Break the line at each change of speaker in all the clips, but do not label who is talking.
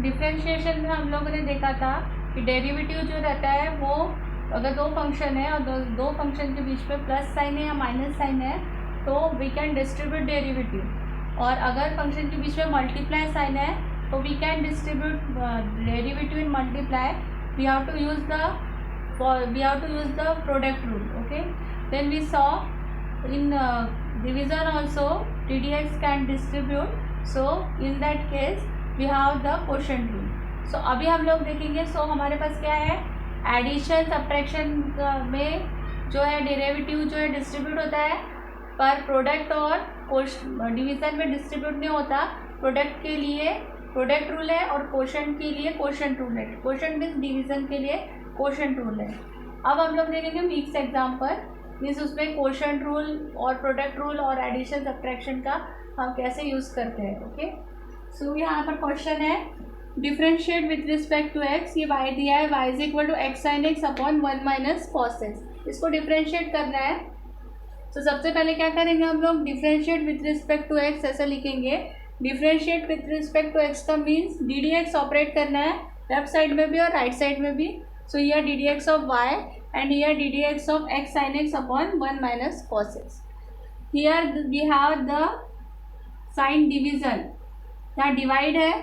Differentiation में हम लोगों ने देखा था कि डेरिवेटिव जो रहता है वो अगर दो फंक्शन है और दो फंक्शन के बीच में प्लस साइन है या माइनस साइन है तो वी कैन डिस्ट्रीब्यूट डेरिवेटिव, और अगर फंक्शन के बीच में मल्टीप्लाई साइन है तो we can distribute derivative in multiply. We have to use the product rule. Okay, then we saw in division also ddx can distribute, so in that case we have the quotient rule. so अभी हम लोग देखेंगे. so हमारे पास क्या है, addition subtraction में जो है डेरिवेटिव जो है डिस्ट्रीब्यूट होता है, पर प्रोडक्ट और डिवीज़न में डिस्ट्रीब्यूट नहीं होता. प्रोडक्ट के लिए प्रोडक्ट रूल है और क्वोशंट के लिए क्वोशंट रूल है. क्वोशंट मीन्स डिवीज़न के लिए क्वोशंट रूल है. अब हम लोग देखेंगे मिक्स एग्जाम्पल, मीन्स उसमें क्वोशंट रूल और प्रोडक्ट रूल और एडिशन सब्ट्रैक्शन का हम कैसे यूज़ करते हैं. ओके, सो यहाँ पर क्वेश्चन है differentiate with respect to x. ये वाई दिया है, y is equal to x sine x upon 1 minus cos x. इसको डिफ्रेंशिएट करना है. तो सबसे पहले क्या करेंगे हम लोग, differentiate with respect to x ऐसा लिखेंगे. Differentiate with respect to x का means d D x operate करना है लेफ्ट साइड में भी और राइट साइड में भी. So here D D x of Y and here ddx of x sin x upon 1 minus cos x. Here we have the sign division, यहाँ divide है,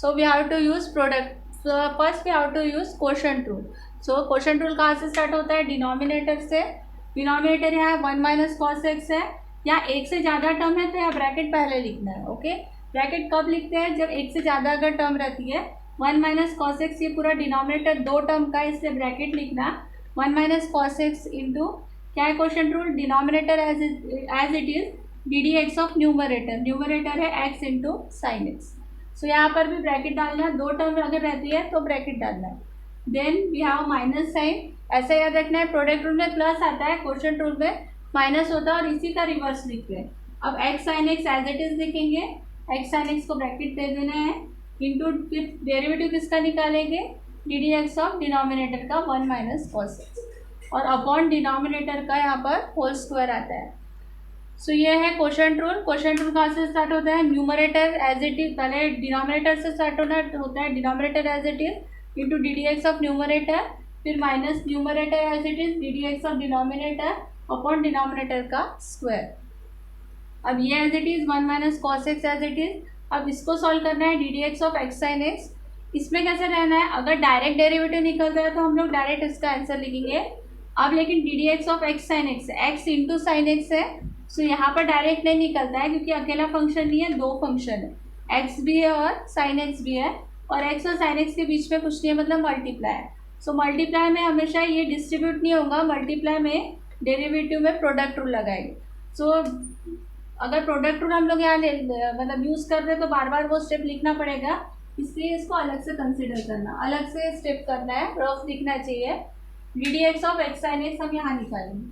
so we have to use product. So first we have to use quotient rule. So quotient rule कहाँ से start होता है, denominator से. Denominator यहाँ 1 minus cos x है. यहाँ एक से ज़्यादा टर्म है तो यहाँ ब्रैकेट पहले लिखना है. ओके, ब्रैकेट कब लिखते हैं, जब एक से ज़्यादा अगर टर्म रहती है. 1 minus cos x ये पूरा डिनोमिनेटर दो टर्म का, इसलिए ब्रैकेट लिखना. 1 माइनस कॉस एक्स इंटू क्या है quotient rule, denominator as it is D D x of numerator. Numerator है X into sine x. So यहाँ पर भी ब्रैकेट डालना है, दो टर्म अगर रहती है तो ब्रैकेट डालना है. Then we have minus sign. ऐसा याद रखना है, प्रोडक्ट रूल में प्लस आता है, क्वोशंट रूल में माइनस होता है, और इसी का रिवर्स लिखते हैं. अब x sine x as it is लिखेंगे. एक्स साइन एक्स को ब्रैकेट दे देना है इंटू फिर डेरिवेटिव किसका निकालेंगे, d D x of denominator का 1 माइनस कॉस एक्स, और अपॉन डिनोमिनेटर का यहाँ पर होल स्क्वायर आता है. सो ये है क्वोशंट रूल. क्वोशंट रूल कहाँ से स्टार्ट होता है, न्यूमरेटर एज इट इज, पहले डिनोमिनेटर से स्टार्ट होता है. Denominator as it is into d D x of numerator, फिर minus numerator as it is D D x of denominator upon denominator का स्क्वायर. अब ये as it is 1 minus cos x as it is. अब इसको solve करना है, d D x of x sine x. इसमें कैसे रहना है, अगर डायरेक्ट डेरिवेटिव निकलता है तो हम लोग डायरेक्ट इसका आंसर लिखेंगे. अब लेकिन D D x of x sine x, x into sine x है, सो यहाँ पर डायरेक्ट नहीं निकलता है क्योंकि अकेला फंक्शन नहीं है, दो फंक्शन है, एक्स भी है और साइन एक्स भी है, और एक्स और साइन एक्स के बीच में कुछ नहीं है, मतलब मल्टीप्लाई है. सो मल्टीप्लाई में हमेशा ये डिस्ट्रीब्यूट नहीं होगा, मल्टीप्लाई में डेरिवेटिव में प्रोडक्ट रूल लगाएंगे. सो अगर प्रोडक्ट रूल हम लोग यहाँ मतलब यूज़ कर रहे हैं तो बार बार वो स्टेप लिखना पड़ेगा, इसलिए इसको अलग से कंसिडर करना, अलग से स्टेप करना है, रफ लिखना चाहिए. D D x of x sine x हम यहाँ निकालेंगे.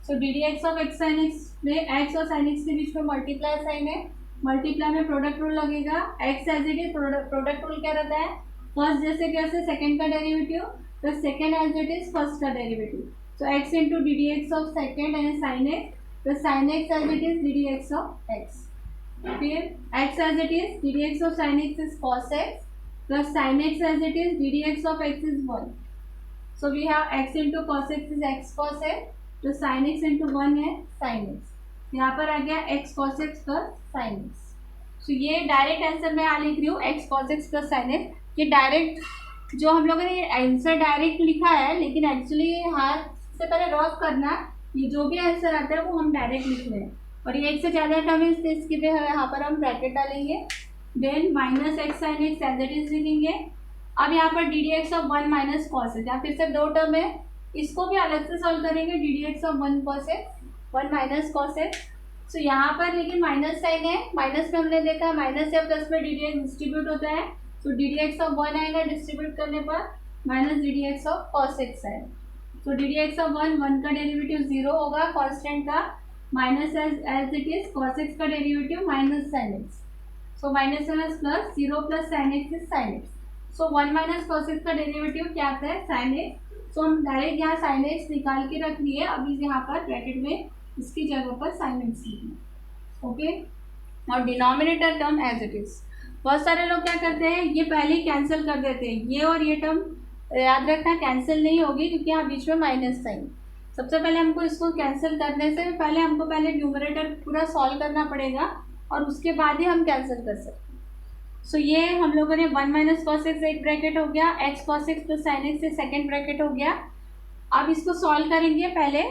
So d D x of x sine x में एक्स और साइन एक्स के बीच में मल्टीप्लाई साइन है, मल्टीप्लाई में प्रोडक्ट रूल लगेगा. X as it is, product rule क्या रहता है, फर्स्ट जैसे कैसे सेकेंड का डेरिवेटिव, तो second as it is first का derivative. So x into d D x of second and sine x, तो sine x as it is D D x of x. फिर x as it is d D x of sine x is cos x plus sine x as it is D D x of x is 1. So we have x into cos x is x cos x, तो sine x into 1 है sine x. यहाँ पर आ गया x cos x plus sine x. So ये direct answer मैं यहाँ लिख रही हूँ, x cos x plus sine x. ये डायरेक्ट जो हम लोगों ने आंसर डायरेक्ट लिखा है, लेकिन एक्चुअली यहाँ से पहले रफ करना, ये जो भी आंसर आता है वो हम डायरेक्ट लिख रहे हैं, और ये एक से ज़्यादा टर्म है इसलिए इसकी भी यहाँ पर हम ब्रैकेट डालेंगे. Then minus x sine x as it is लिखेंगे. अब यहाँ पर d D x of 1 minus cos x, यहाँ फिर से दो टर्म है, इसको भी अलग से सॉल्व करेंगे. D D x of 1 cos x, 1 minus cos x. So यहाँ पर लेकिन माइनस साइन है, माइनस में हमने देखा माइनस या प्लस में डी डी एक्स डिस्ट्रीब्यूट होता है. So d D x of 1 आएगा, डिस्ट्रीब्यूट करने पर minus d D x of cos x आएगा. So d D x of 1 का डेरिवेटिव 0 होगा कॉन्स्टेंट का, minus as it is cos x का derivative minus sine x. So minus minus plus 0 plus sine x is sine x. So 1 minus cos x का derivative क्या आता है, sine x. सो हम direct यहाँ साइन एक्स निकाल के रख लिए. अभी यहाँ पर ब्रैकेट में इसकी जगह पर साइन एक्स लिखना. ओके, और denominator term as it is. बहुत सारे लोग क्या करते हैं, ये पहले ही कैंसिल कर देते हैं, ये और ये टर्म याद रखना कैंसिल नहीं होगी क्योंकि यहाँ बीच में माइनस साइन। सबसे पहले हमको इसको कैंसिल करने से पहले हमको पहले न्यूमरेटर पूरा सॉल्व करना पड़ेगा और उसके बाद ही हम कैंसिल कर सकते हैं। सो ये हम लोगों ने 1 माइनस कॉस एक्स एक ब्रैकेट हो गया, x cos x plus sine x से सेकेंड ब्रैकेट हो गया। अब इसको सॉल्व करेंगे, पहले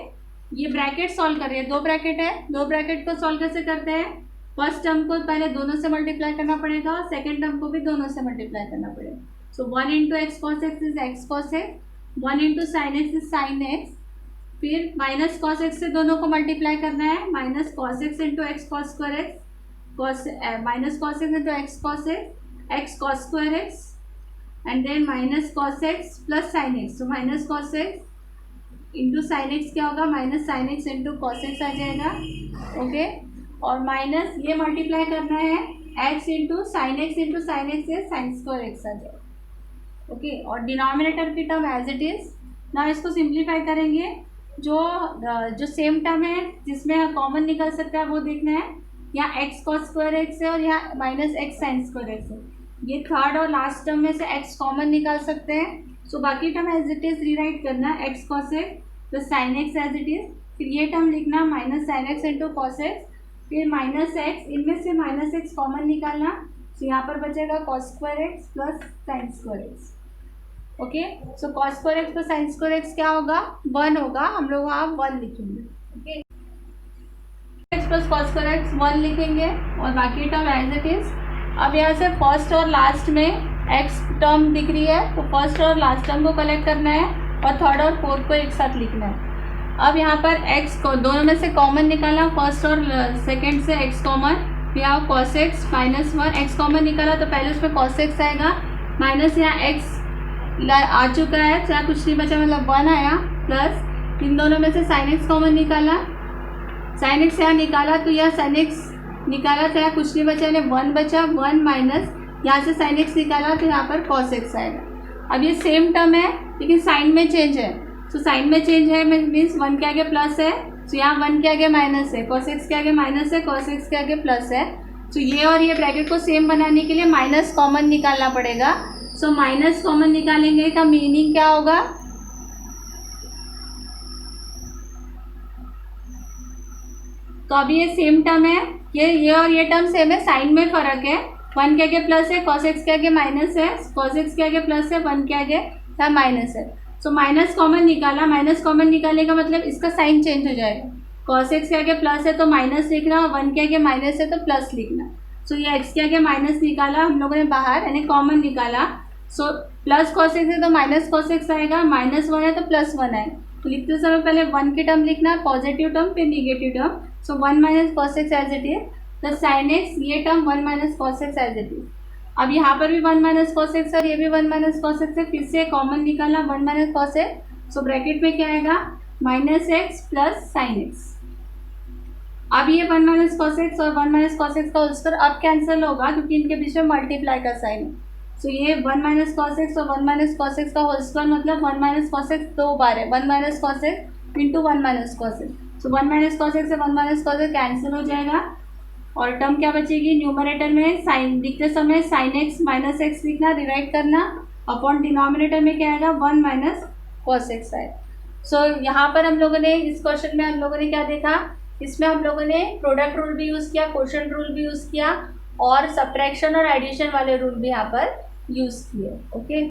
ये ब्रैकेट सॉल्व कर रहे हैं, 2 ब्रैकेट है, 2 ब्रैकेट को सॉल्व कैसे करते हैं, फर्स्ट टर्म को पहले दोनों से मल्टीप्लाई करना पड़ेगा और सेकेंड टर्म को भी दोनों से मल्टीप्लाई करना पड़ेगा। So 1 into x cos x is x cos x, 1 into sine x is sine x, फिर माइनस कॉस एक्स से दोनों को मल्टीप्लाई करना है, minus cos x into x cos square x, minus cos x into x cos x, x cos square x, and then minus cos x plus sine x. तो minus cos x into sine x क्या होगा, minus sine x into cos x आ जाएगा। Okay, और minus ये multiply करना है X into sine x से sine square x आ जाएगा। ओके, और डिनोमिनेटर की टर्म एज इट इज़। ना इसको सिंप्लीफाई करेंगे, जो सेम टर्म है जिसमें कॉमन निकल सकता है वो देखना है, यहाँ एक्स कॉस स्क्वायर एक्स है और यहाँ minus x sine square x है। ये थर्ड और लास्ट टर्म में से एक्स कॉमन निकाल सकते हैं। सो बाकी term as it is rewrite करना, x cos x plus sine x as it is, फिर ये टर्म लिखना minus sine x into cos x, फिर माइनस एक्स, इनमें से माइनस एक्स कॉमन निकालना। तो यहाँ पर बचेगा cos square x plus sine square x. Okay, so cos square x plus sine square x क्या होगा, 1 होगा, हम लोग वहाँ 1 लिखेंगे। Okay, x plus cos square x 1 लिखेंगे और बाकी टर्म एज इट इज़। अब यहाँ से फर्स्ट और लास्ट में एक्स टर्म दिख रही है तो फर्स्ट और लास्ट टर्म को कलेक्ट करना है और थर्ड और फोर्थ को एक साथ लिखना है। अब यहाँ पर x को दोनों में से कॉमन निकाला, फर्स्ट और सेकंड से x कॉमन, यहाँ cos x minus 1, x common निकाला तो पहले उसमें cos x आएगा, माइनस यहाँ x आ चुका है, चाहे कुछ नहीं बचा मतलब 1 आया, प्लस इन दोनों में से sin x कॉमन निकाला, sin x यहाँ निकाला तो यह sin x निकाला तो यहाँ कुछ नहीं बचा, यानी 1 बचा, 1 माइनस यहाँ से sin x निकाला तो यहाँ पर cos x आएगा। अब ये सेम टर्म है लेकिन साइन में चेंज है, तो साइन में चेंज है मीन्स 1 के आगे प्लस है, तो यहाँ 1 के आगे माइनस है, cos x के आगे माइनस है, cos x के आगे प्लस है। तो ये और ये ब्रैकेट को सेम बनाने के लिए माइनस कॉमन निकालना पड़ेगा। सो माइनस कॉमन निकालेंगे का मीनिंग क्या होगा, तो अभी ये सेम टर्म है, ये और ये टर्म सेम है, साइन में फ़र्क है, 1 के आगे प्लस है, cos x के आगे माइनस है, cos x के आगे प्लस है, 1 के आगे क्या माइनस है। सो माइनस कॉमन निकाला, माइनस कॉमन निकालने का मतलब इसका साइन चेंज हो जाएगा, cos x के आगे प्लस है तो माइनस लिखना, 1 के आगे माइनस है तो प्लस लिखना। सो ये x के आगे माइनस निकाला हम लोगों ने बाहर, यानी कॉमन निकाला। सो प्लस cos x है तो माइनस cos x आएगा, माइनस 1 है तो प्लस 1 आएगा। तो लिखते समय पहले 1 की टर्म लिखना, पॉजिटिव टर्म फिर negative term. So 1 minus cos x as it is plus sine x, ये term 1 minus cos x as it is. अब यहाँ पर भी 1 माइनस cos x और ये भी 1 माइनस cos x है, फिर से कॉमन निकाला 1 minus cos x। So bracket में क्या आएगा, minus x plus sine x. अब ये 1 माइनस cos x और 1 माइनस cos x का होल स्क्वायर अब कैंसिल होगा क्योंकि इनके बीच में मल्टीप्लाई का साइन है। सो ये 1 माइनस cos x और 1 माइनस cos x का होल स्क्वायर मतलब 1 माइनस cos x 2 बार है, 1 minus cos x into 1 minus cos x। सो 1 माइनस cos x से 1 माइनस cos x कैंसिल हो जाएगा और टर्म क्या बचेगी, न्यूमरेटर में साइन लिखते समय साइन एक्स माइनस एक्स लिखना, डिवाइड करना, अपॉन डिनोमिनेटर में क्या आएगा 1 माइनस cos x आएगा। सो यहाँ पर हम लोगों ने इस क्वेश्चन में हम लोगों ने क्या देखा, इसमें हम लोगों ने प्रोडक्ट रूल भी यूज़ किया, क्वोशंट रूल भी यूज़ किया और सब्ट्रैक्शन और एडिशन वाले रूल भी यहाँ पर यूज़ किए। ओके।